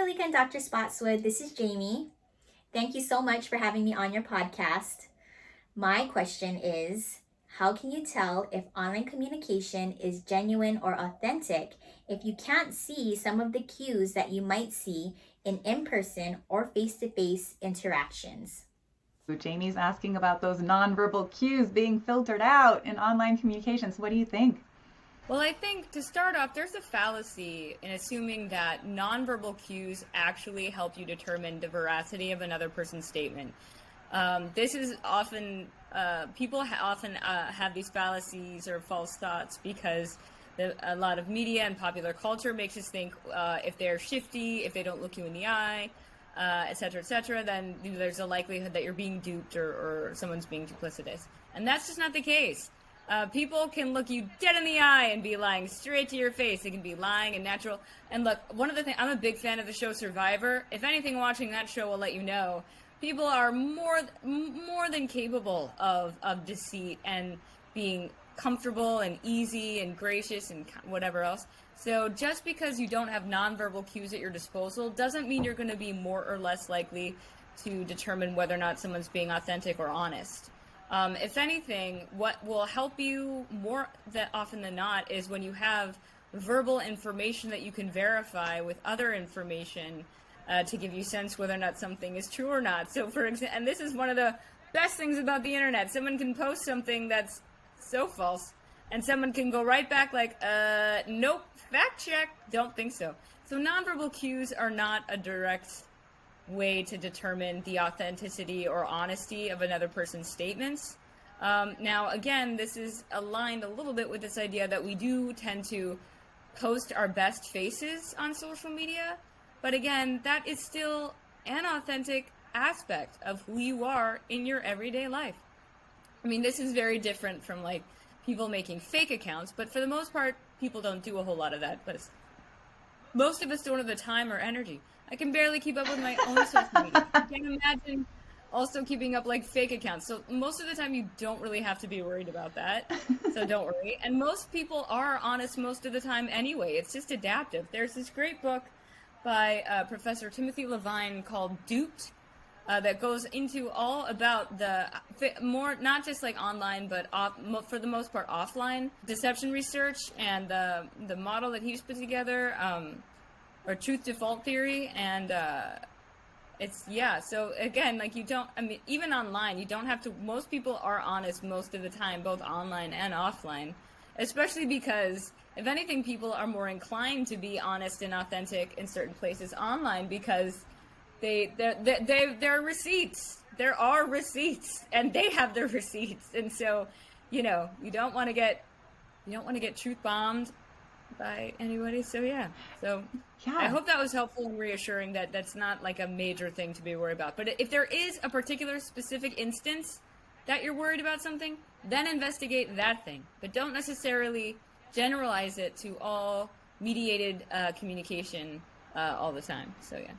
Malika and Dr. Spotswood. This is Jamie. Thank you so much for having me on your podcast. My question is, how can you tell if online communication is genuine or authentic if you can't see some of the cues that you might see in in-person or face-to-face interactions? Jamie's asking about those nonverbal cues being filtered out in online communications. What do you think? Well, I think to start off, there's a fallacy in assuming that nonverbal cues actually help you determine the veracity of another person's statement. This is often, people often have these fallacies or false thoughts because a lot of media and popular culture makes us think if they're shifty, if they don't look you in the eye, et cetera, then there's a likelihood that you're being duped or someone's being duplicitous. And that's just not the case. People can look you dead in the eye and be lying straight to your face. They can be lying and natural. And look, one of the things, I'm a big fan of the show Survivor. If anything, watching that show will let you know, people are more than capable of deceit and being comfortable and easy and gracious and whatever else. So just because you don't have nonverbal cues at your disposal doesn't mean you're going to be more or less likely to determine whether or not someone's being authentic or honest. If anything, what will help you more often than not is when you have verbal information that you can verify with other information to give you sense whether or not something is true or not. So for example, and this is one of the best things about the internet, someone can post something that's so false and someone can go right back like, nope, fact check, don't think so. So nonverbal cues are not a direct way to determine the authenticity or honesty of another person's statements. Now, again, this is aligned a little bit with this idea that we do tend to post our best faces on social media, but again, that is still an authentic aspect of who you are in your everyday life. I mean, this is very different from like people making fake accounts, but for the most part, people don't do a whole lot of that, but most of us don't have the time or energy. I can barely keep up with my own social media. I can't imagine also keeping up like fake accounts. So most of the time you don't really have to be worried about that. So don't worry. And most people are honest most of the time anyway. It's just adaptive. There's this great book by Professor Timothy Levine called Duped that goes into all about the more, not just like online, but for the most part offline deception research and the model that he's put together, or truth default theory, and so again, like even online, you don't have to, most people are honest most of the time, both online and offline, especially because, if anything, people are more inclined to be honest and authentic in certain places online because there are receipts. There are receipts, and they have their receipts, and so, you don't want to get truth bombed by anybody. So yeah. I hope that was helpful and reassuring that that's not like a major thing to be worried about. But if there is a particular specific instance that you're worried about something, then investigate that thing. But don't necessarily generalize it to all mediated communication all the time. So yeah.